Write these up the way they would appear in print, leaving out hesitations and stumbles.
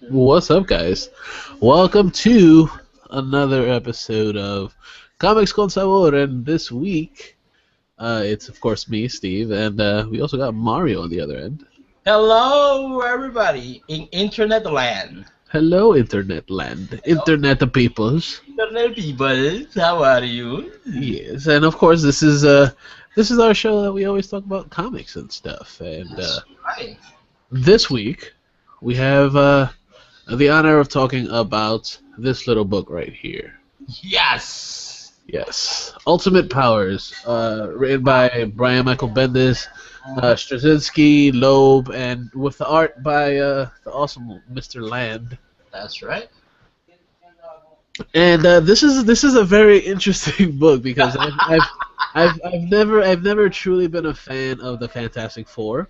What's up, guys? Welcome to another episode of Comics con Sabor, and this week, it's of course me, Steve, and we also got Mario on the other end. Hello, everybody in Internet land. Hello, Internet land, Hello, Internet peoples. Internet people. How are you? Yes, and of course, this is our show that we always talk about comics and stuff. And That's right. this week, we have the honor of talking about this little book right here. Yes. Yes, Ultimate Powers, written by Brian Michael Bendis, Straczynski, Loeb, and with the art by the awesome Mr. Land. That's right. And this is a very interesting book because I've never truly been a fan of the Fantastic Four,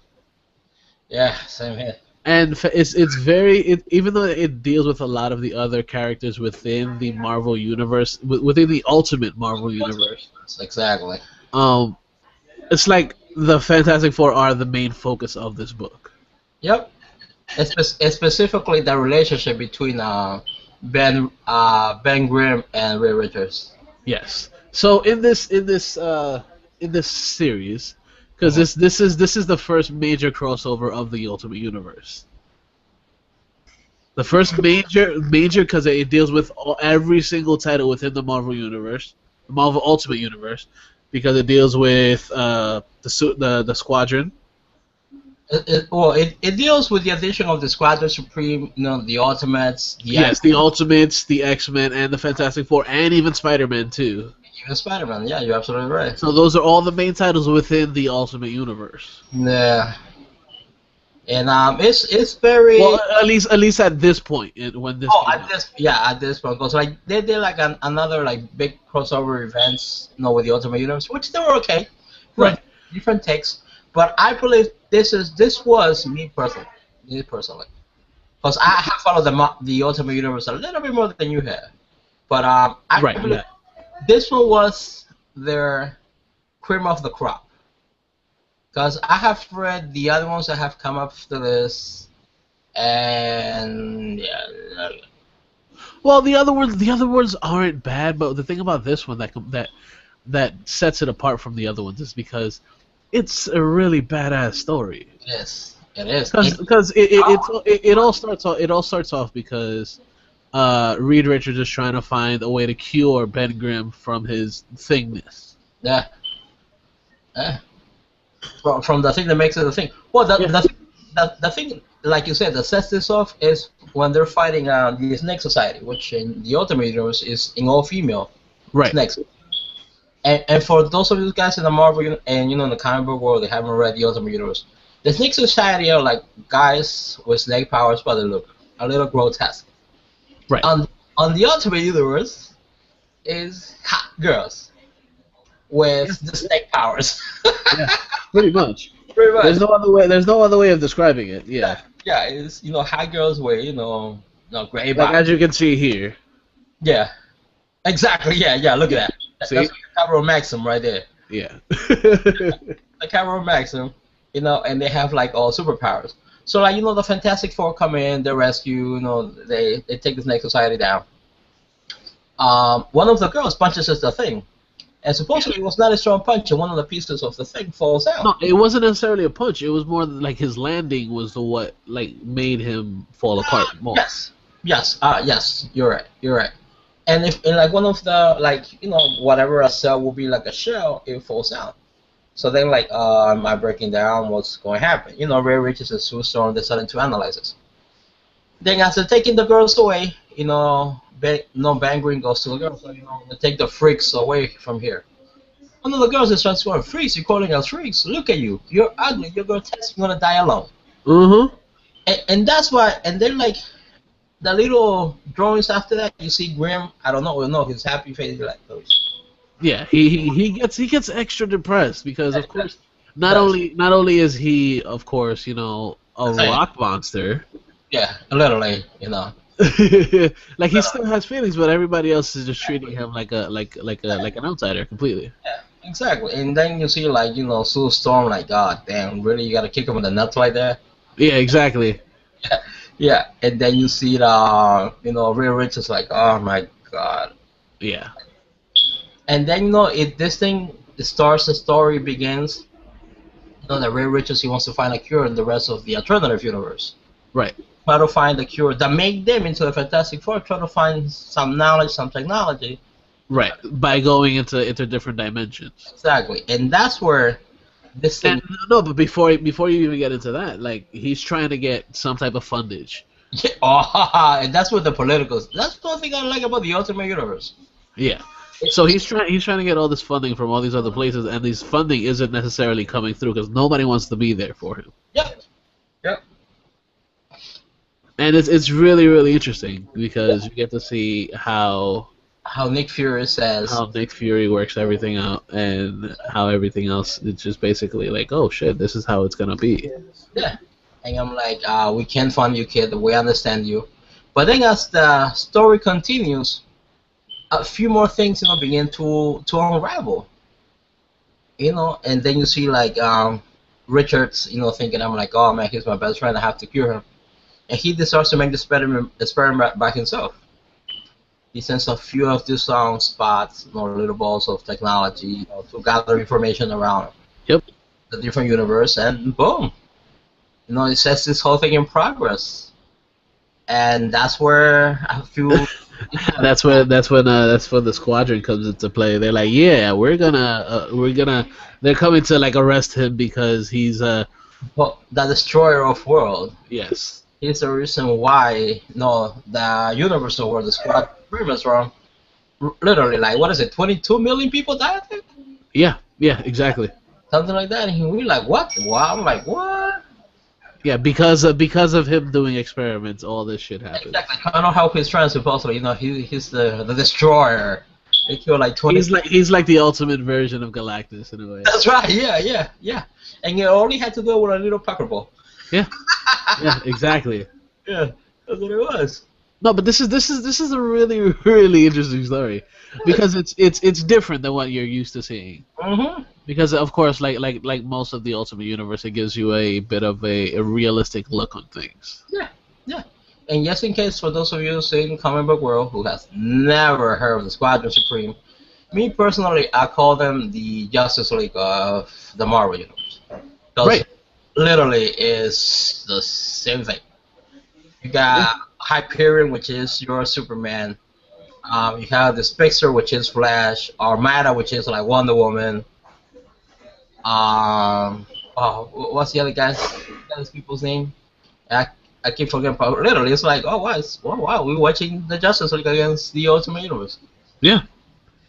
Yeah, same here. and it's very even though it deals with a lot of the other characters within the Marvel universe, within the Ultimate Marvel universe. Exactly. Um, it's like the Fantastic Four are the main focus of this book. Yep. It's specifically the relationship between Ben Grimm and Ray Richards. Yes. So in this series, because this is the first major crossover of the Ultimate Universe. The first major because it deals with every single title within the Marvel universe, the Marvel Ultimate Universe, because it deals with the Squadron. It deals with the addition of the Squadron Supreme, the Ultimates, the Yes, the Ultimates, the X-Men, and the Fantastic Four, and even Spider-Man too. even Spider-Man. Yeah, you're absolutely right. So those are all the main titles within the Ultimate Universe. Yeah. And it's very Well, at least at this point, when this came out. at this point, because like they did like another like big crossover events, with the Ultimate Universe, which they were okay, Right. different takes. But I believe this was me personally, because I have followed the Ultimate Universe a little bit more than you have. But I Right. believe Yeah. this one was their cream of the crop. Because I have read the other ones that have come up to this, and yeah, Well, the other ones aren't bad, but the thing about this one that sets it apart from the other ones is because it's a really badass story. it is. Because it all starts off because Reed Richards is trying to find a way to cure Ben Grimm from his thingness. Yeah, yeah. From the thing that makes it a thing. Well, Yeah. the thing, like you said, that sets this off is when they're fighting the Snake Society, which in the Ultimate Universe is in all female Right. snakes. And for those of you guys in the Marvel and in the comic book world, they haven't read the Ultimate Universe. The Snake Society are like guys with snake powers, but they look a little grotesque. Right. On the Ultimate Universe is hot girls with the snake powers. Yeah. Pretty much. Pretty much. There's no other way. There's no other way of describing it. Yeah. Yeah, it's hot girls with gray Like body. as you can see here. Yeah, exactly. Yeah. Look at that. See? That's like a Capital Maxim right there. Yeah. The Capital Maxim, and they have like all superpowers. So like the Fantastic Four come in, they rescue, they take the Snake Society down. One of the girls punches the thing, and supposedly it was not a strong punch, and one of the pieces of the thing falls out. No, it wasn't necessarily a punch. It was more like his landing was what made him fall apart more. Yes. You're right. And if in like one of the whatever a cell will be like a shell, it falls out. So then am I breaking down? What's going to happen? Ray Richards and Sue Storm decided to analyze this. Then after taking the girls away, Ben Green goes to the girls, so they take the freaks away from here. One of the girls is just going, freaks, you're calling us freaks? Look at you. You're ugly, you're grotesque, you're going to die alone. Mm-hmm. And that's why, and then like, the little drawings after that, you see Grimm, I don't know, his happy face, like those. Yeah, he gets extra depressed because of course not only is he of course a rock monster. Yeah, literally. Like he still has feelings, but everybody else is just treating him like an outsider completely. Yeah, exactly. And then you see Sue Storm, like, God damn, really, you gotta kick him in the nuts like that? Yeah, exactly. Yeah, and then you see the Real Rich is like, oh my god. Yeah. And then it this thing starts, the story begins. That Real Rich he wants to find a cure in the rest of the alternative universe. Right. Try to find a cure that make them into a Fantastic Four. Try to find some knowledge, some technology. Right. By going into different dimensions. Exactly, and that's where this thing. And no, but before you even get into that, like he's trying to get some type of fundage. Yeah, oh, and that's what the politicals. That's the thing I like about the Ultimate Universe. Yeah. So he's trying to get all this funding from all these other places, and this funding isn't necessarily coming through because nobody wants to be there for him. Yep. Yep. And it's really really interesting because you get to see how Nick Fury says. how Nick Fury works everything out and how everything else it's just basically like, oh shit, this is how it's gonna be. Yeah. And I'm like, we can fund you, kid. We understand you. But then as the story continues, a few more things begin to unravel. And then you see like Richards, thinking, I'm like, oh man, he's my best friend. I have to cure him. And he decides to make the experiment by himself. He sends a few of these spots, little balls of technology, to gather information around Yep. the different universe, and boom, it sets this whole thing in progress. And that's where I feel. that's when the squadron comes into play. They're like, yeah, we're gonna. They're coming to like arrest him because he's The destroyer of world. yes. He's the reason why the universe of where the squad was from. Literally, like, what is it? 22 million people died. Yeah, exactly. Something like that. And we're like, what? Wow. I'm like, what? Yeah, because of him doing experiments, all this shit happened. Exactly. Trying to help his friends, supposedly. He's the destroyer. They kill like 20. He's like the ultimate version of Galactus in a way. That's right. Yeah. And you only had to do it with a little Packer ball. Yeah. Yeah, exactly. Yeah, that's what it was. No, but this is a really really interesting story because it's different than what you're used to seeing. Mm-hmm. Because of course, like most of the Ultimate Universe, it gives you a bit of a realistic look on things. Yeah. And just in case for those of you in comic book world who has never heard of the Squadron Supreme, me personally, I call them the Justice League of the Marvel Universe. Right. Literally is the same thing. You got Hyperion, which is your Superman. You have the Spectre, which is Flash. Armada, which is like Wonder Woman. What's the other guy's people's name? I keep forgetting. But literally, it's like, wow, we're watching the Justice League against the Ultimate Universe. Yeah.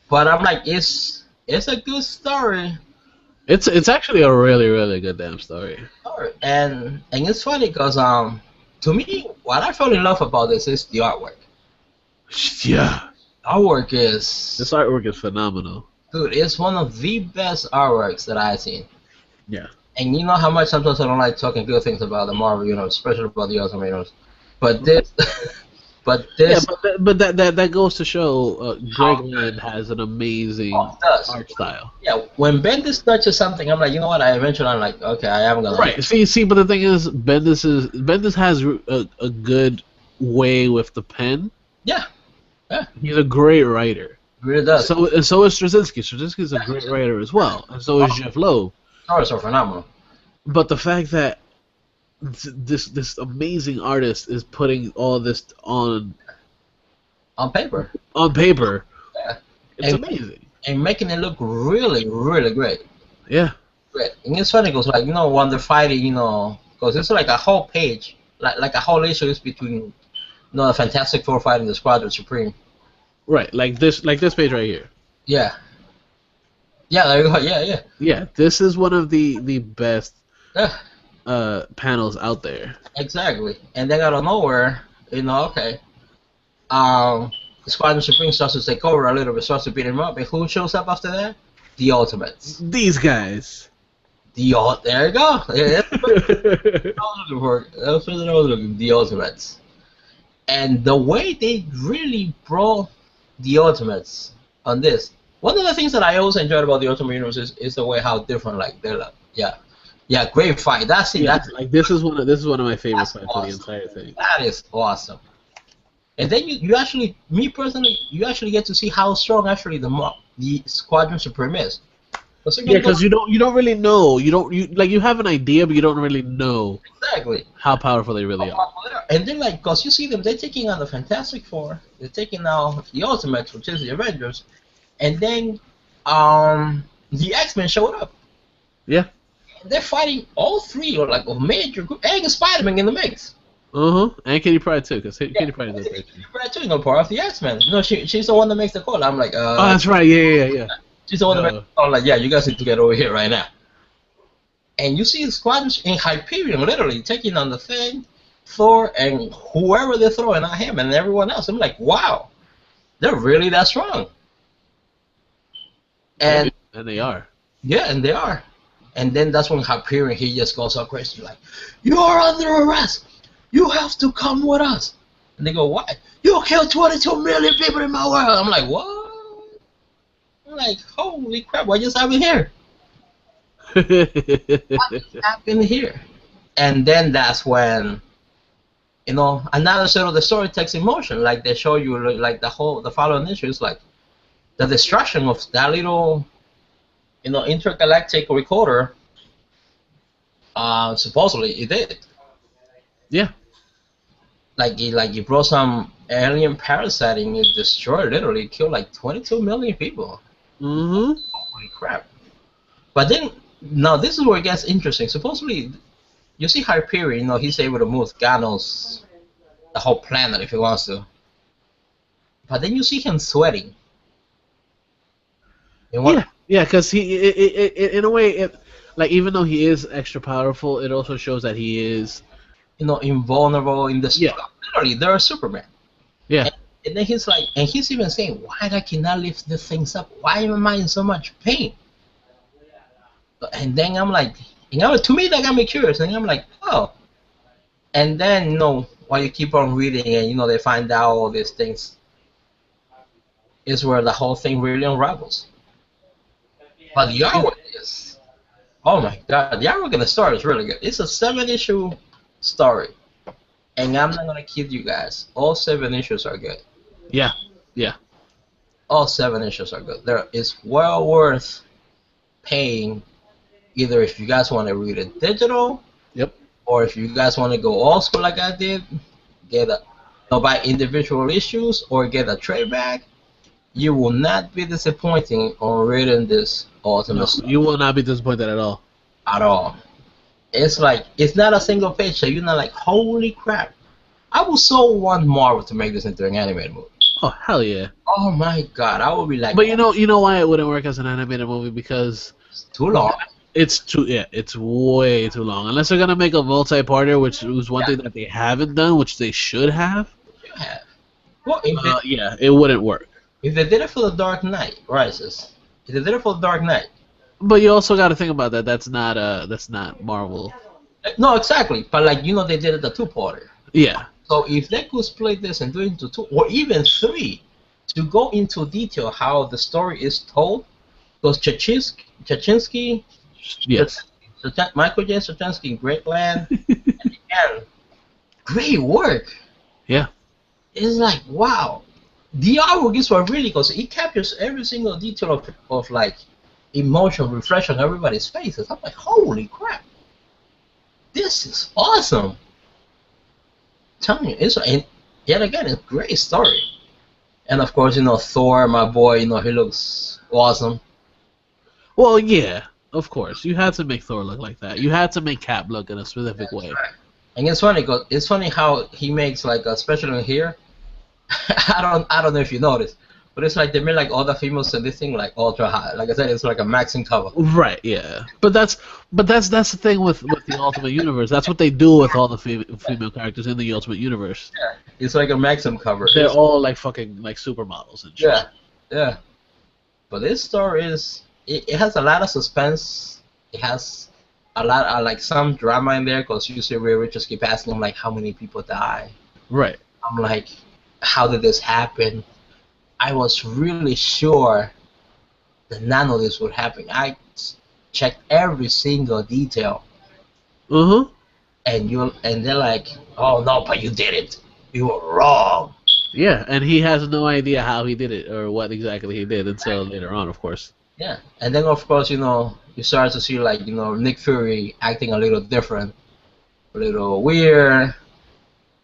But I'm like, it's a good story. It's actually a really really good damn story. And it's funny because to me, what I fell in love about this is the artwork. Yeah. This artwork is phenomenal. Dude, it's one of the best artworks that I've seen. Yeah. And you know how much sometimes I don't like talking good things about the Marvel Universe, especially about the Ultimate Universe. But this, Yeah, but that goes to show Greg Land has an amazing art style. Yeah, when Bendis touches something, I'm like, you know what? I'm like, okay, I am gonna. Right. See, but the thing is, Bendis has a good way with the pen. Yeah. He's a great writer. He really does. So is Straczynski. Straczynski's a great writer as well, and so is Jeff Loeb. Stories are phenomenal. But the fact that this amazing artist is putting all this on paper. Yeah. It's amazing. And making it look really, really great. Yeah. Great. And it's funny because, like, when they're fighting, because it's like a whole page, like a whole issue is between, the Fantastic Four fighting the Squadron Supreme. Right, like this page right here. Yeah. Yeah, there you go. Yeah. Yeah, this is one of the best panels out there. Exactly. And then out of nowhere, okay. Squadron Supreme starts to take over a little bit, starts to beat him up, and who shows up after that? The Ultimates. These guys. There you go. Yeah, that's what I was looking for. The Ultimates. And the way they really brought the Ultimates on this. One of the things that I always enjoyed about the Ultimate Universe is the way how different, like, they're like, yeah. Yeah, great fight. That's it. Yeah, That's like this is one of my favorite that's fights of the awesome. entire thing. That is awesome. And then you actually, me personally, you actually get to see how strong actually the Squadron Supreme is. Because they're Yeah, gonna go because you don't really know. You have an idea, but you don't really know exactly. how powerful they really are. And then like, because you see them, they're taking on the Fantastic Four, they're taking out the Ultimates, which is the Avengers, and then the X-Men showed up. Yeah. And they're fighting all three, or like a major group, and Spider-Man in the mix. And Kitty Pryde too, because Yeah, Kitty Pryde does great too. right too, part of the X-Men. No, she's the one that makes the call. I'm like, Oh, that's right. Yeah. she's the one that makes Uh, the call. I'm like, yeah, you guys need to get over here right now. And you see the squadrons in Hyperion literally taking on the Thing, Thor, and whoever they're throwing at him and everyone else. I'm like, wow, they're really that strong. And and they are. yeah, and they are. And then that's when Hyperion, he just goes all crazy, like, you are under arrest. You have to come with us. And they go, why? You killed 22 million people in my world. I'm like, what? I'm like, holy crap, what just happened here? What just happened here? And then that's when, another side of the story takes emotion. Like they show you, like the following issue is like the destruction of that little, intergalactic recorder. Supposedly it did. Yeah. Like it brought some alien parasite and it destroyed, literally killed like 22 million people. Mm-hmm. Holy crap! But then now this is where it gets interesting. Supposedly, you see Hyperion, he's able to move Thanos, the whole planet if he wants to. But then you see him sweating. Yeah, because in a way, like even though he is extra powerful, it also shows that he is. Invulnerable in the Yeah. literally they're Superman. Yeah. And then he's like, and he's even saying, why I cannot lift these things up? Why am I in so much pain? And then I'm like, to me that got me curious, and I'm like, oh. And then while you keep on reading, and they find out all these things, is where the whole thing really unravels. But the artwork is, oh my god, the artwork in the story is really good. It's a 7-issue story, and I'm not gonna kid you guys, all 7 issues are good. Yeah. All 7 issues are good. It's well worth paying, either if you guys want to read it digital, Yep. or if you guys want to go old school like I did, buy individual issues or get a trade bag. You will not be disappointing on reading this Ultimate No, you will not be disappointed at all. at all. It's like, it's not a single page, so you're not like, holy crap. I would so want Marvel to make this into an animated movie. Oh hell yeah! Oh my god, I would be like, But you know why it wouldn't work as an animated movie, because it's too long. it's way too long. Unless they're gonna make a multi-parter, which was one thing that they haven't done, which they should have. You have. Well, Yeah, it wouldn't work. if they did it for the Dark Knight Rises, if they did it for the Dark Knight, But you also got to think about that. That's not Marvel. no, exactly. But like, they did it the 2-parter. Yeah. So if they could split this and do it into 2 or even 3, to go into detail how the story is told, because Chachinsky, Yes. Michael J. Straczynski, great land, and great work. Yeah. It's like, wow. The artwork is what really goes. It captures every single detail of like emotion, reflection on everybody's faces. I'm like, holy crap. This is awesome. Telling you, and yet again, it's a great story. And of course, Thor, my boy, he looks awesome. Well, yeah. Of course, you had to make Thor look like that. You had to make Cap look in a specific way. Right. And it's funny, cause it's funny how he makes like, especially here. I don't know if you noticed, but it's like they made like all the females in this thing like ultra hot. Like I said, it's like a maxing cover. Right. Yeah. But that's the thing with the Ultimate Universe. That's what they do with all the female characters in the Ultimate Universe. Yeah, it's like a maxim cover. They're all like fucking like supermodels and shit. Yeah. But this story is, it has a lot of suspense. It has a lot of like some drama in there, because you see Ray Richards keep asking him like how many people die. Right. I'm like, how did this happen? I was really sure that none of this would happen. I checked every single detail Uh huh. and they're like, oh no, but you did it. You were wrong. Yeah, and he has no idea how he did it or what exactly he did until later on, of course. Yeah, and then of course you start to see like Nick Fury acting a little different, a little weird,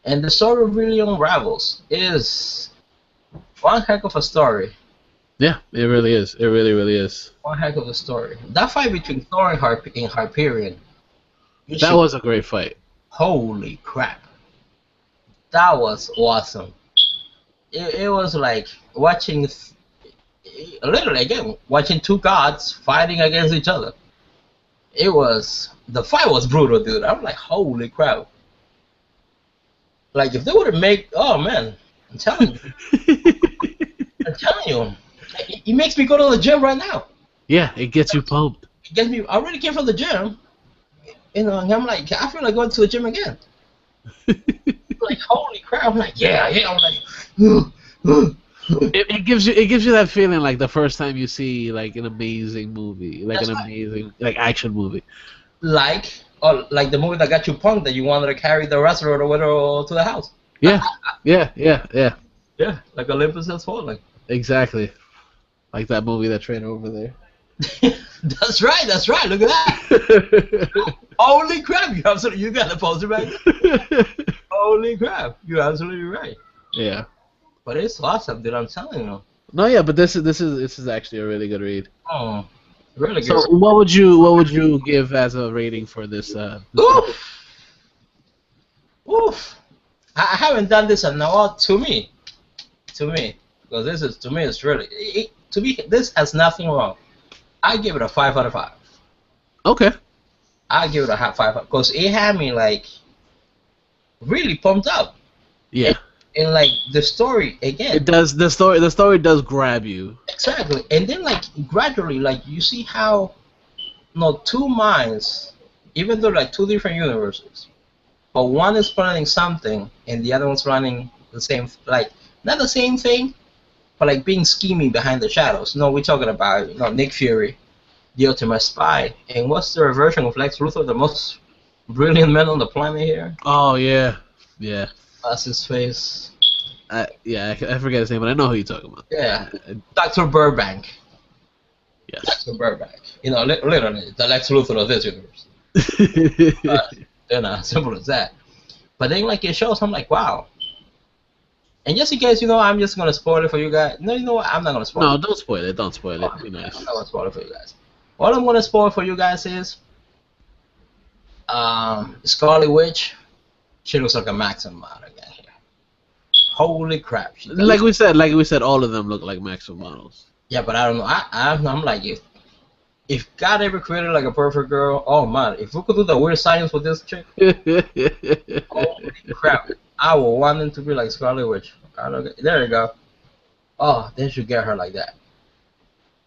and the story really unravels. It is one heck of a story. Yeah, it really is. It really, really is. One heck of a story. That fight between Thor and Hyperion, you That should. was a great fight. Holy crap, that was awesome. It was like watching, literally again, watching two gods fighting against each other. The fight was brutal, dude. I'm like, holy crap. Like if they would have made, oh man, I'm telling you, I'm telling you, it makes me go to the gym right now. Yeah, it gets you pumped. It gets me. I already came from the gym, and I'm like, I feel like going to the gym again. Like holy crap! I'm like, yeah. I'm like, It gives you that feeling like the first time you see like an amazing movie, like That's an right. amazing like action movie. like the movie that got you punked that you wanted to carry the wrestler or the widow to the house. Yeah, yeah. Yeah, like Olympus Has Fallen. Exactly. Like that movie that trainer over there. That's right. Look at that. Holy crap! You got the poster back there. Holy crap! You're absolutely right. Yeah. But it's awesome, dude. I'm telling you. No, yeah, but this is actually a really good read. Oh, really good. So what would you give as a rating for this? Oof. Oof. I haven't done this in a while. To me, because this is to me, it's really to me. This has nothing wrong. I give it a 5 out of 5. Okay. I give it a 5 because it had me like really pumped up. Yeah. And like the story again. It does. The story does grab you. Exactly. And then like gradually, like you see how two minds, even though like two different universes, but one is planning something and the other one's planning the same, like not the same thing, but like being scheming behind the shadows. No, we're talking about Nick Fury, the ultimate spy, and what's the version of Lex Luthor, the most brilliant man on the planet here? Oh yeah. Yeah. That's his face. I forget his name, but I know who you're talking about. Yeah, Dr. Burbank. Yes. Dr. Burbank. Literally the Lex Luthor of this universe. Simple as that. But then like it shows, I'm like, wow. And just in case, I'm just gonna spoil it for you guys. No, you know what? I'm not gonna spoil it. No, don't spoil it. Don't spoil it. Be nice. I'm not gonna spoil it for you guys. All I'm gonna spoil for you guys is Scarlet Witch. She looks like a Maxim model again here. Holy crap! Like we said, all of them look like Maxim models. Yeah, but I don't know. I'm like, if God ever created like a perfect girl, oh man, if we could do the weird science with this chick, holy crap! I would want them to be like Scarlet Witch. There you go. Oh, they should get her like that.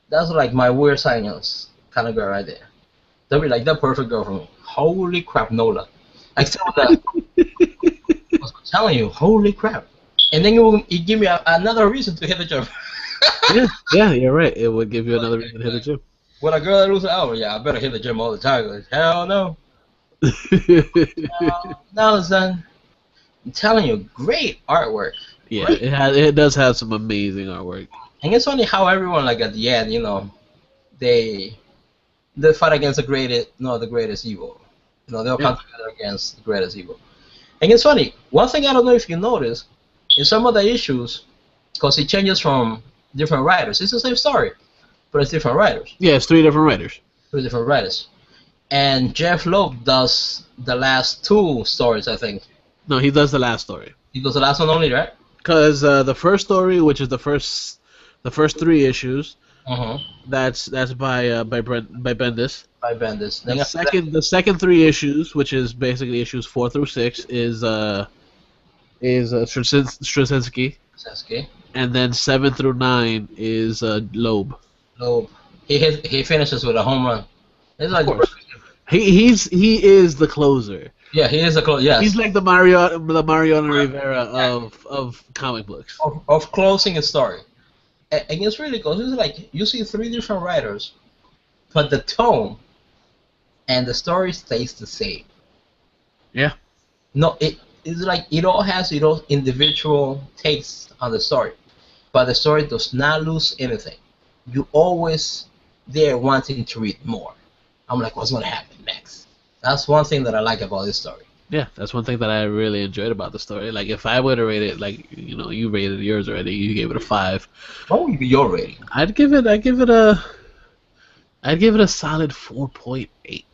That's like my weird science kind of girl right there. That'd be like the perfect girl for me. Holy crap, Nola. Except that, I was telling you, holy crap. And then it give me another reason to hit the gym. yeah, you're right. It would give you another reason to hit the gym. With a girl that loses, oh yeah, I better hit the gym all the time. Like, hell no. No, son. I'm telling you, great artwork. Yeah, Great. it does have some amazing artwork. And it's funny how everyone like at the end, they fight against the greatest evil. They'll come together against the greatest evil. And it's funny. One thing I don't know if you notice, in some of the issues, because it changes from different writers. It's the same story, but it's different writers. Yeah, it's 3 different writers. 3 different writers. And Jeff Loeb does the last 2 stories, I think. No, he does the last story. He does the last one only, right? Because the first story, which is the first 3 issues, Uh-huh. that's by Bendis. By Bendis. The second 3 issues, which is basically issues 4 through 6, is Straczynski, Sasuke. and then 7 through 9 is Loeb. Loeb. He finishes with a home run. It's like Of course. He is the closer. yeah, he is a close. Yes. He's like the Mariano Rivera of comic books. of closing a story. And it's really cool. It's like you see 3 different writers, but the tone and the story stays the same. Yeah. No, it's like it all has its own individual takes on the story, but the story does not lose anything. You always there wanting to read more. I'm like, what's gonna happen next? That's one thing that I like about this story. Yeah, that's one thing that I really enjoyed about the story. Like, if I were to rate it, like, you know, you rated yours already, you gave it a 5. What would be your rating? I'd give it a solid 4.8.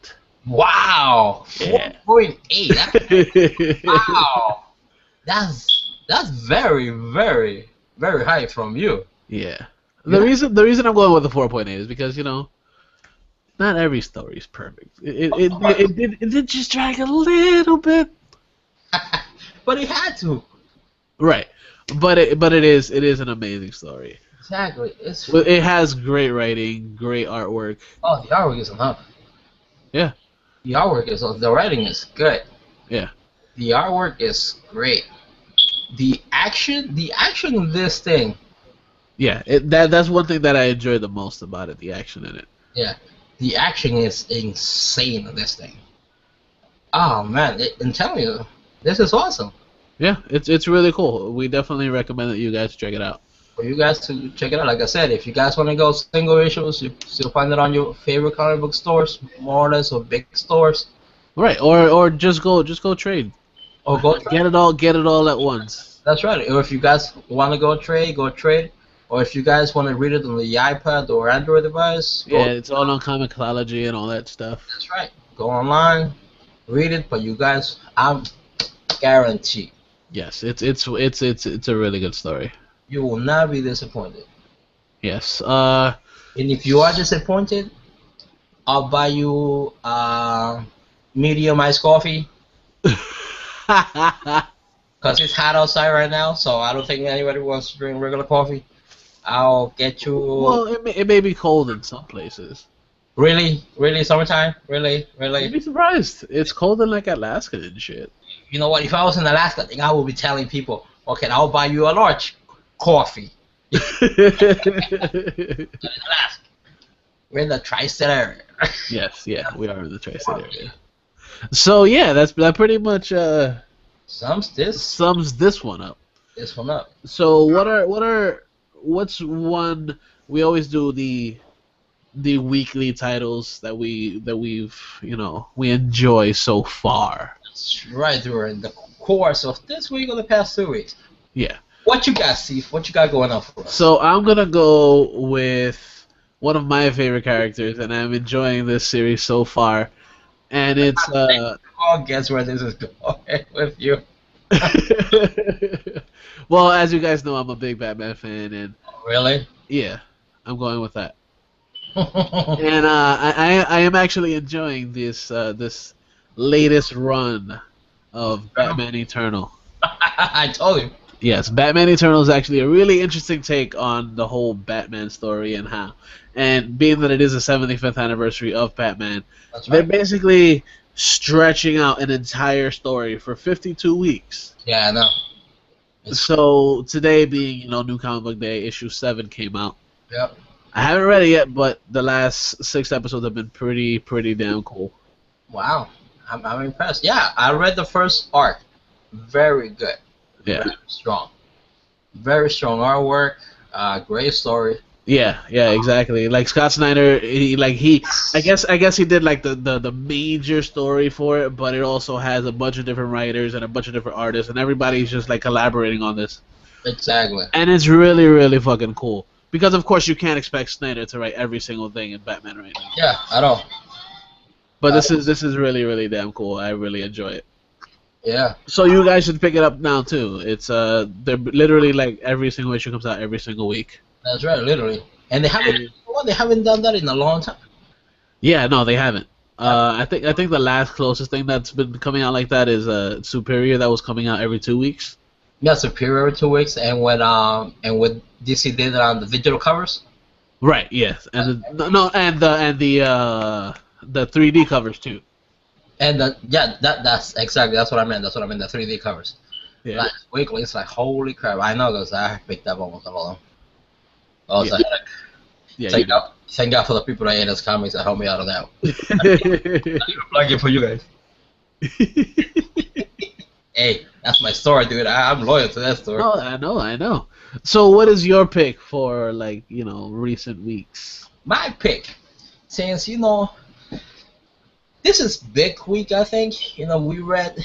Wow, Yeah. 4.8. Wow, that's very very high from you. Yeah. The Yeah. reason I'm going with the 4.8 is because, you know, not every story is perfect. It did just drag a little bit. But it had to. Right. But it is an amazing story. Exactly. It's Well, it has great writing, great artwork. oh, the artwork is enough. Yeah. The artwork is the writing is good. Yeah. The artwork is great. The action in this thing, Yeah. That's one thing that I enjoy the most about it, the action in it. yeah, the action is insane in this thing. Oh man, I'm telling you, this is awesome. Yeah, it's really cool. We definitely recommend that you guys check it out. For you guys to check it out, like I said, if you guys want to go single issues, you still find it on your favorite comic book stores, more or less, or big stores, Right. Or just go trade. or go. Get it all at once. That's right. Or if you guys want to go trade. Or if you guys want to read it on the iPad or Android device, go. Yeah, it's all on Comicology and all that stuff. That's right. Go online, read it. But you guys, I'm guaranteed Yes, it's a really good story. you will not be disappointed. Yes. And if you are disappointed, I'll buy you medium iced coffee because it's hot outside right now. So I don't think anybody wants to drink regular coffee. I'll get you. Well, it may be cold in some places. Really summertime. Really. You'd be surprised. It's cold in like Alaska and shit. You know what? If I was in Alaska, I think I would be telling people, okay, I'll buy you a large coffee. In Alaska, we're in the tri-state area. Yes, yeah, we are in the tri-state area. So yeah, that pretty much Sums sums this one up. this one up. So what's one we always do the weekly titles that we've we enjoy so far. That's right during the course of this week or the past 2 weeks. Yeah. What you got, Steve? What you got going on for us? So I'm gonna go with one of my favorite characters, and I'm enjoying this series so far. And it's Oh, guess where this is going with you? well, as you guys know, I'm a big Batman fan, and Really? yeah, I'm going with that. And I am actually enjoying this latest run of Batman Eternal. I told you. Yes, Batman Eternal is actually a really interesting take on the whole Batman story and being that it is the 75th anniversary of Batman, That's they're right. basically stretching out an entire story for 52 weeks. Yeah, I know. So today being, New Comic Book Day, issue 7 came out. Yep. I haven't read it yet, but the last 6 episodes have been pretty damn cool. Wow. I'm impressed. Yeah, I read the first arc. Very good. Yeah. Very strong. Very strong artwork. Great story. Yeah, exactly. Like Scott Snyder, I guess he did like the major story for it, but it also has a bunch of different writers and a bunch of different artists, and everybody's just like collaborating on this. Exactly. And it's really fucking cool because of course you can't expect Snyder to write every single thing in Batman right now. Yeah, at all. But this is really damn cool. I really enjoy it. Yeah. So you guys should pick it up now too. It's they're literally like every single issue comes out every single week. That's right, literally. And they haven't done that in a long time. Yeah, no, they haven't. I think the last closest thing that's been coming out like that is Superior that was coming out every 2 weeks. Yeah, Superior 2 weeks, and when DC did it on the digital covers. Right. Yes. And the 3D covers too. And that's exactly that's what I meant. That's what I meant. The 3D covers. Yeah. Like weekly, it's like holy crap. I know because I picked up almost all of them. Oh, it's Yeah. like, Yeah. thank God for the people that ANS Comics that helped me out on that. You Plug it for you guys. Hey, that's my story, dude. I'm loyal to that story. No, I know, I know. So, what is your pick for like recent weeks? My pick, since this is big week, I think. We read,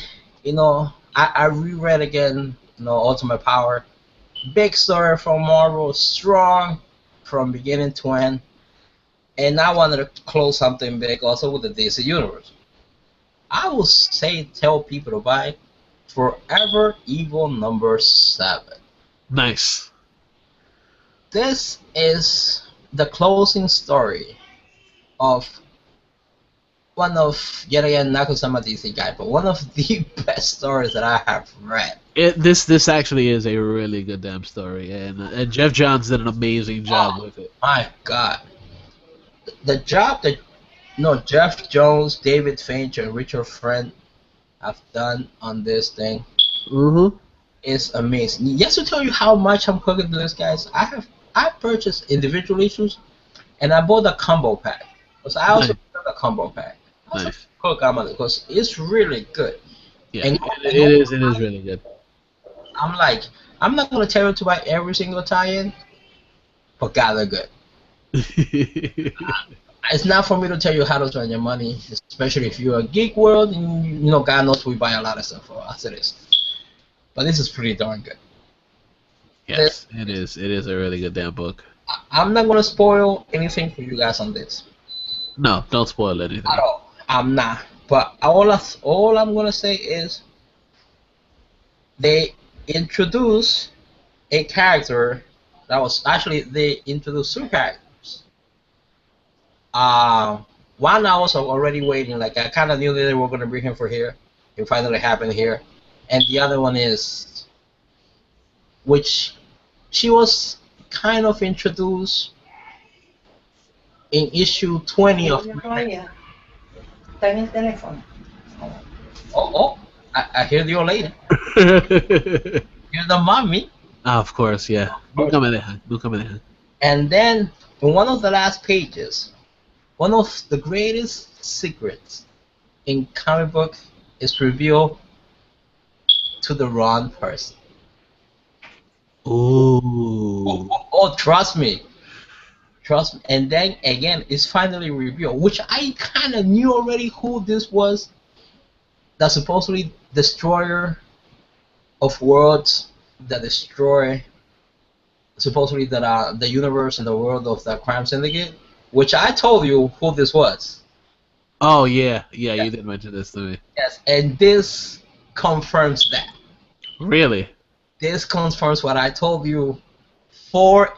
I reread again, Ultimate Power. Big story from Marvel, strong from beginning to end. And I wanted to close something big also with the DC Universe. I will say, tell people to buy Forever Evil #7. Nice. This is the closing story of one of, yet again, not because I'm a DC guy, but one of the best stories that I have read. This actually is a really good damn story, and Jeff Johns did an amazing job Oh with it. my god. The job that Jeff Jones, David Fincher, and Richard Friend have done on this thing Mm-hmm. is amazing. Just to tell you how much I'm cooking to this, guys, I purchased individual issues and I bought a combo pack. Because I also Nice, bought a combo pack. I also nice. cook on it because it's really good. Yeah, And, it and is. It is really good. I'm like, I'm not gonna tell you to buy every single tie-in, but God, they're good. It's not for me to tell you how to spend your money, especially if you're a geek world and God knows we buy a lot of stuff for us. It is, but this is pretty darn good. Yes, it is. It is a really good damn book. I'm not gonna spoil anything for you guys on this No, don't spoil at anything. all. I'm not. But all I'm gonna say is they introduce a character that was actually they introduced two characters. Uh, One I was already waiting, like I kind of knew that they were gonna bring him for here. It finally happened here, and the other one is which she was kind of introduced in issue 20 of. Está en el teléfono. Oh, I hear the old lady. Here's the mommy. Of course, yeah. Nunca me dejan. Nunca me dejan. And then in one of the last pages, one of the greatest secrets in comic book is revealed to the wrong person. Ooh. Oh, trust me. Trust me. And then again, it's finally revealed, which I kind of knew already who this was. The supposedly destroyer of worlds that destroy supposedly that the universe and the world of the crime syndicate, which I told you who this was. Oh yeah, yeah. Yeah. You did mention this to me. Yes, and this confirms that. Really? This confirms what I told you four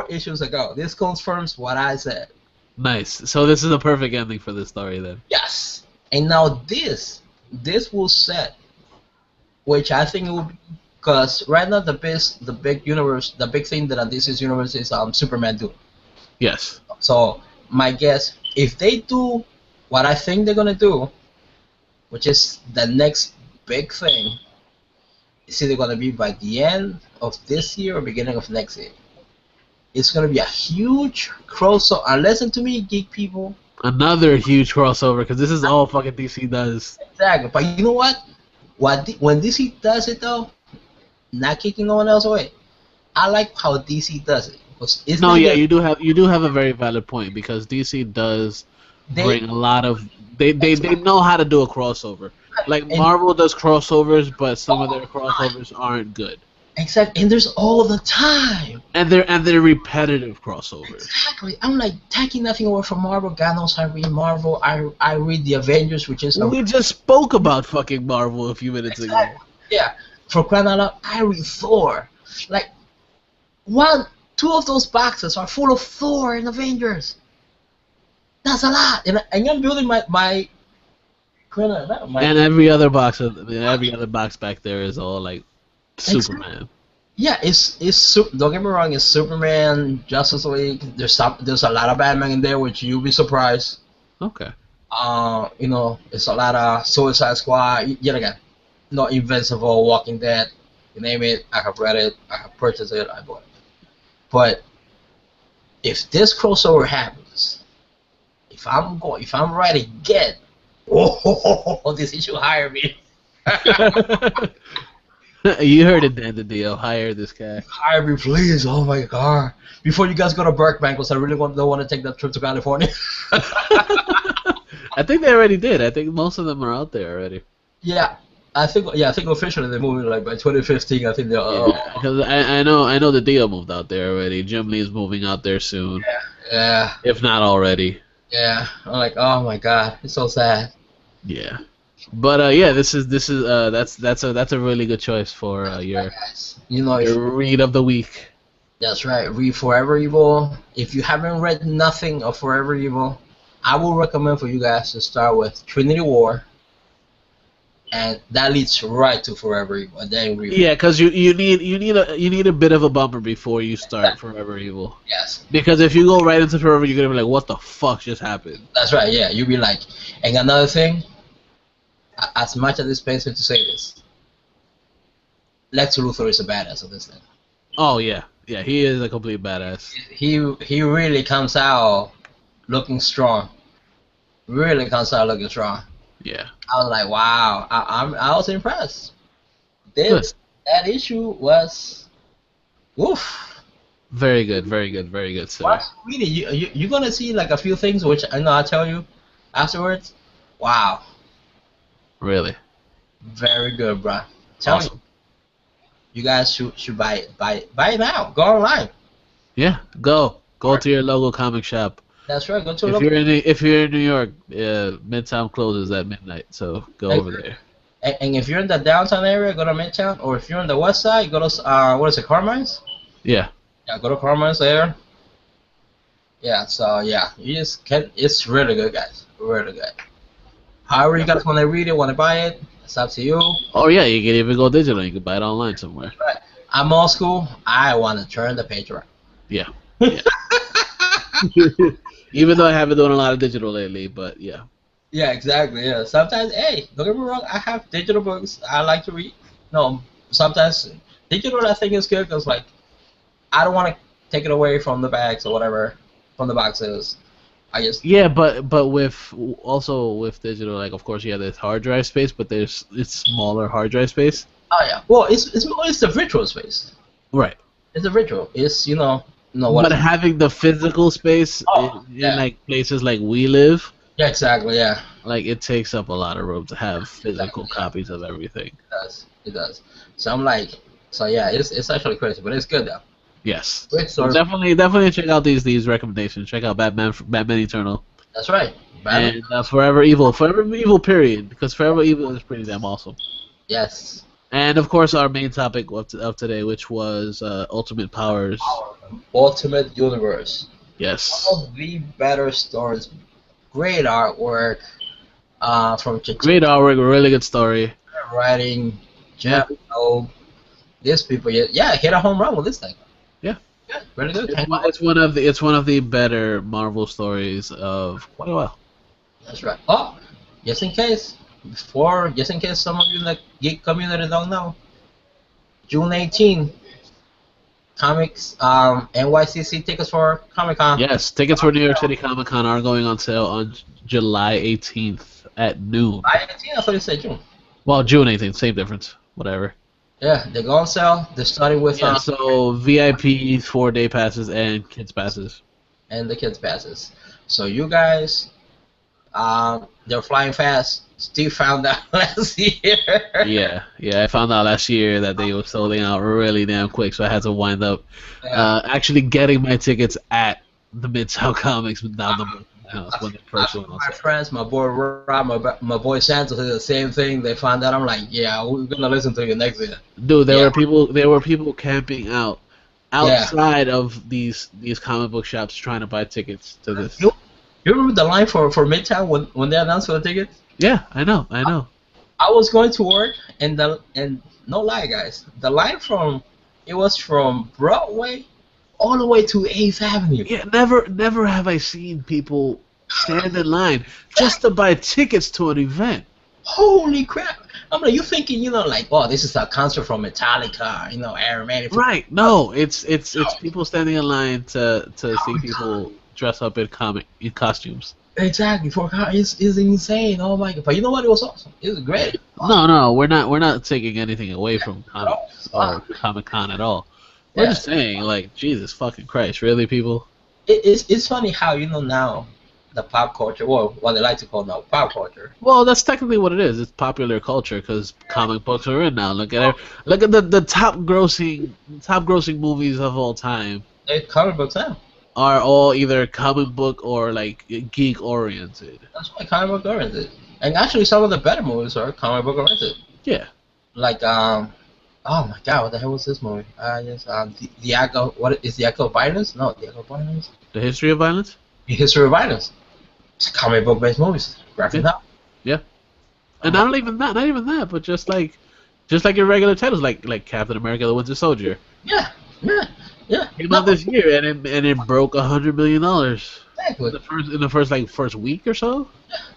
issues ago. This confirms what I said. Nice. So this is a perfect ending for this story then. Yes. And now this will set, which I think it will be, because right now the big universe, the big thing that on this universe is Superman Doom. Yes. So my guess, if they do what I think they're gonna do, which is the next big thing, it's either gonna be by the end of this year or beginning of next year. It's gonna be a huge crossover. And listen to me, geek people. Another huge crossover because this is all fucking DC does. Exactly. But you know what? When DC does it though, not kicking no one else away. I like how DC does it. It's No, not yeah, that you do have a very valid point because DC does they bring a lot of they know how to do a crossover. Like and Marvel does crossovers, but some of their crossovers aren't good. exactly, and there's all the time. And they're repetitive crossovers. Exactly. I'm like taking nothing away from Marvel. God knows I read Marvel. I read the Avengers, which is We just spoke about fucking Marvel a few minutes ago. exactly. Yeah. For crying out loud, I read Thor. Like two of those boxes are full of Thor and Avengers. That's a lot. And I'm building my And every other box back there is all like Superman. yeah, don't get me wrong, it's Superman, Justice League. There's a lot of Batman in there, which you'll be surprised. Okay. It's a lot of Suicide Squad. Yet again, no Invincible, Walking Dead, you name it. I have read it, I have purchased it, I bought it. But if this crossover happens, if I'm right again, Oh, this should hire me. You heard it, Dan the Dio. Hire this guy. Hire me, please. Oh my god. Before you guys go to Berkman, because I really don't want to take that trip to California. I think they already did. I think most of them are out there already. Yeah, I think officially they're moving like by 2015. I think they're. Because I know the Dio moved out there already. Jim Lee's moving out there soon, Yeah, if not already. yeah. I'm like, oh my god, it's so sad. Yeah, but yeah, this is that's a really good choice for your Guys, you know, if, read of the week. that's right. Read Forever Evil. If you haven't read nothing of Forever Evil, I will recommend for you guys to start with Trinity War, and that leads right to Forever Evil. And then read. Yeah, because you need a bit of a bumper before you start Forever Evil. Yes, Because if you go right into Forever, you're gonna be like, what the fuck just happened? that's right. Yeah, you'll be like, and another thing. As much as it's painful to say this, Lex Luthor is a badass of this thing. Oh yeah, he is a complete badass. He really comes out looking strong. Really comes out looking strong. Yeah. I was like, wow. I was impressed. That issue was, woof. Very good, sir. Watch, really, you're gonna see like a few things which I know I'll tell you afterwards. Wow. Really. Very good, bro. Tell Awesome. me, you guys should buy it. Buy it now. Go online. Yeah, go to your local comic shop. That's right. Go to If you're in New York, Midtown closes at midnight, so go over there. And if you're in the downtown area, go to Midtown. Or if you're on the west side, go to what is it, Carmine's? Yeah. Yeah, go to Carmine's there. Yeah. So yeah, you just can. It's really good, guys. Really good. However you guys want to read it, want to buy it, it's up to you. Oh yeah, you can even go digital. You can buy it online somewhere. Right. I'm old school. I want to turn the page around. Yeah. Even though I haven't done a lot of digital lately, but yeah. Yeah, exactly. Yeah. Sometimes, hey, don't get me wrong. I have digital books I like to read. No, sometimes digital I think is good because like I don't want to take it away from the bags or whatever, from the boxes. I just but with digital, like of course you have this hard drive space, but it's smaller hard drive space. oh yeah. Well, it's the virtual space. Right. It's a virtual. It's But having the physical space in like places like we live, Yeah, exactly. Yeah. like it takes up a lot of room to have physical copies of everything. It does. It does. So I'm like, so yeah, it's actually crazy, but it's good though. Yes. Great So story. definitely check out these recommendations. Check out Batman Eternal That's right. Batman. and Forever Evil period, because Forever Evil is pretty damn awesome. Yes. And of course our main topic of today, which was Ultimate Powers. Ultimate Universe. Yes. One of the better stories. Great artwork. From Great artwork, really good story. writing. Jeff. These people, yeah, hit a home run with this thing. Yeah. Yeah, really good. It's one of the better Marvel stories of quite a while. That's right. Oh, just in case some of you in the geek community don't know, June 18, comics, NYCC tickets for Comic Con. Yes, tickets for New York City Comic Con are going on sale on July 18th at noon. July 18, I thought you said June. Well, June 18th, same difference. Whatever. Yeah, they go on sale. They're starting with So VIP 4-day passes and kids passes. and the kids passes. So you guys, they're flying fast. Steve found out last year. Yeah, I found out last year that they were selling out really damn quick, so I had to wind up actually getting my tickets at the Midtown Comics down the house when they first went on My sale. friends, my boy Rob, my boy Santos did the same thing. They found out. I'm like, yeah, we're gonna listen to you next year. Dude, there Yeah. were people camping outside of these comic book shops trying to buy tickets to this. You remember the line for Midtown when they announced for the tickets? Yeah, I know. I was going to work, and no lie, guys, the line was from Broadway all the way to 8th Avenue. Yeah, never have I seen people stand in line just to buy tickets to an event. Holy crap! I'm like, you thinking, like, oh, this is a concert from Metallica, Iron Man. Right? No, it's people standing in line to see people dress up in costumes. Exactly. For is insane. Oh my god! But you know what? It was awesome. It was great. No, no, we're not taking anything away from Oh, comics or Comic Con at all. We're yeah. just saying, like, Jesus fucking Christ, really, people? It's funny how now the pop culture, well, what they like to call now pop culture. Well, that's technically what it is. It's popular culture because comic books are in now. Look at the top grossing movies of all time They're comic books now. are all either comic book or like geek oriented. That's why comic book oriented. And actually, some of the better movies are comic book oriented. Yeah. Like oh my god, what the hell was this movie? Yes, the Act of, what is the Act of Violence? No, the Act of Violence. The history of violence. The History of Violence. It's comic book based movies. Graphic Yeah. novel. Yeah. And not even that, but just like your regular titles, like Captain America: The Winter Soldier. Yeah, yeah. Came No, out this year and it broke $100 million exactly. in the first week or so.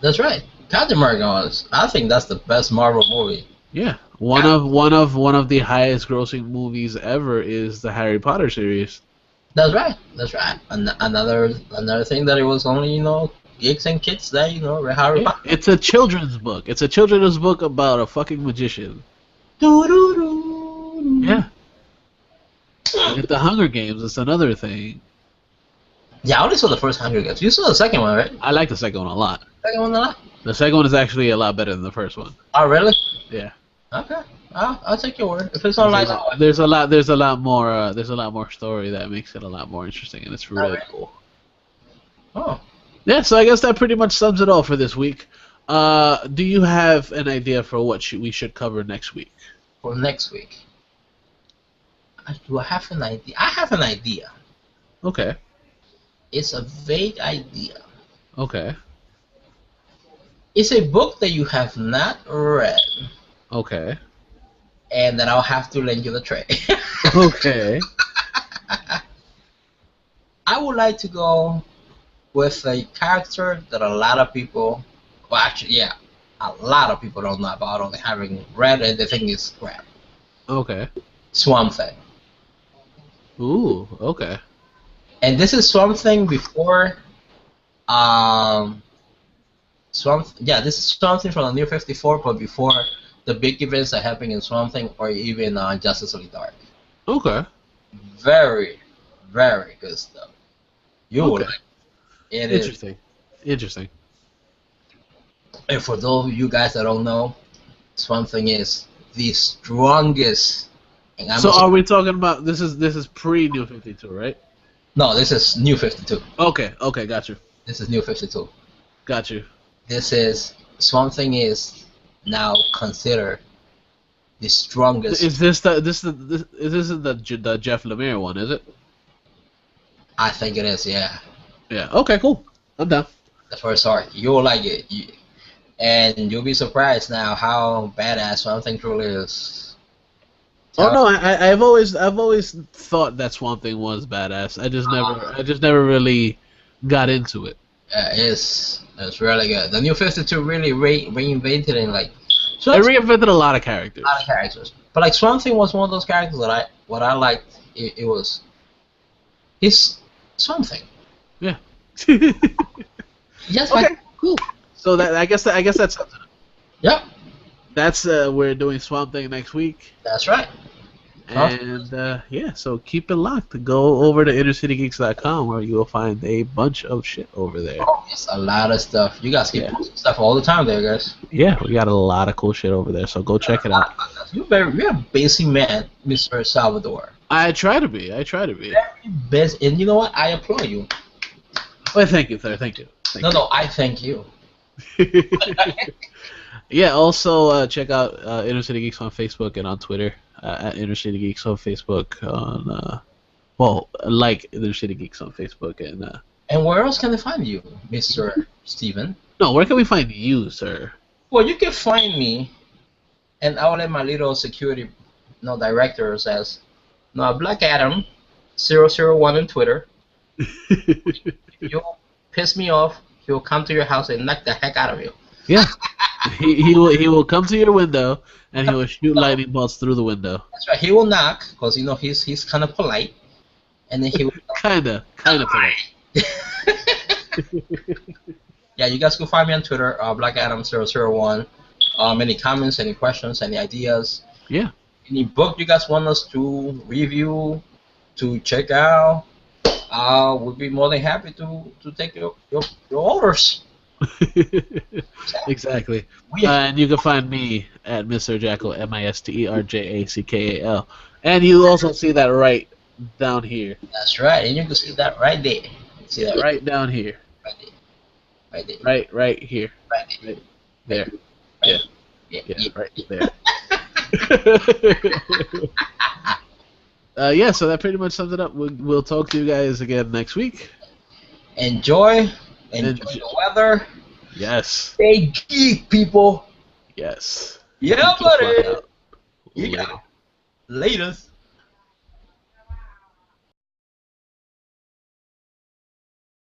That's right. Captain America was. I think that's the best Marvel movie. Yeah, one of the highest grossing movies ever is the Harry Potter series. That's right. That's right. Another thing that it was only geeks and kids that read Harry Yeah, Potter. it's a children's book. It's a children's book about a fucking magician. Doo-doo-doo. Yeah. Like the Hunger Games, it's another thing. Yeah, I only saw the first Hunger Games. You saw the second one, right? I like the second one a lot. Second one a lot. The second one is actually a lot better than the first one. Oh, really? Yeah. Okay. I'll take your word. If it's not like that. There's a lot more story that makes it a lot more interesting, and it's really cool. Oh. Yeah, so I guess that pretty much sums it all for this week. Do you have an idea for what we should cover next week? For next week. Do I have an idea? I have an idea. Okay. It's a vague idea. Okay. It's a book that you have not read, Okay. and then I'll have to lend you the trade. Okay. I would like to go with a character that a lot of people, well, actually, yeah, a lot of people don't know about, only having read, and they think it's crap. Okay. Swamp Thing. Ooh. Okay. And this is Swamp Thing before, this is Swamp Thing from the New 54, but before the big events that happen in Swamp Thing or even Justice League Dark. Okay. Very, very good stuff. You will Okay. like it. It is. Interesting. And for those of you guys that don't know, Swamp Thing is the strongest. And So are we talking about this is pre New 52, right? No, this is New 52. Okay. Okay. Got you. This is New 52. Got you. This is Swamp Thing is now considered the strongest. Is this the Jeff Lemire one? Is it? I think it is. Yeah. Yeah. Okay. Cool. I'm down. The first arc. You'll like it. And you'll be surprised now how badass Swamp Thing truly is. Oh no, I've always thought that Swamp Thing was badass. I just never really got into it. It's really good. The New 52 really reinvented and like. So It reinvented a lot of characters. a lot of characters. But like Swamp Thing was one of those characters that I liked. It was his Swamp Thing. Yeah. Yes. Okay. Cool. So I guess that's something. Yep. That's we're doing Swamp Thing next week. That's right. And yeah, so keep it locked. Go over to innercitygeeks.com where you will find a bunch of shit over there. Oh, it's a lot of stuff. You guys keep posting stuff all the time there, guys. Yeah, we got a lot of cool shit over there, so go check it out. You're a basic man, Mr. Salvador. I try to be. Very best, and you know what? I applaud you. Well, thank you, sir. Thank you. No, I thank you. Yeah, also check out Inner City Geeks on Facebook and on Twitter at Inner City Geeks on Facebook. Like Inner City Geeks on Facebook and. And where else can they find you, Mr. Steven? No, where can we find you, sir? Well, you can find me, and I'll let my little security, director says, Black Adam 001 on Twitter. If you piss me off, he'll come to your house and knock the heck out of you. Yeah, he will come to your window and he will shoot lightning bolts through the window. That's right. He will knock because he's kind of polite, and then he will Kinda polite. Yeah, you guys can find me on Twitter, BlackAdam001. Any comments, any questions, any ideas, Yeah. any book you guys want us to review, to check out, we'll be more than happy to take your orders. Exactly. We And you can find me at Mr. Jackal, MisterJackal. And you also see that right down here. That's right, and you can see that right there. See that Right down here. right there, right there, Right here. right there, Right there. right Yeah. yeah, Yeah, yeah. right there. Yeah, so that pretty much sums it up. We'll talk to you guys again next week. Enjoy the weather. Yes. Stay geek, people. Yes. Yeah, Geek the fuck buddy. out. Yeah. Later. Latest.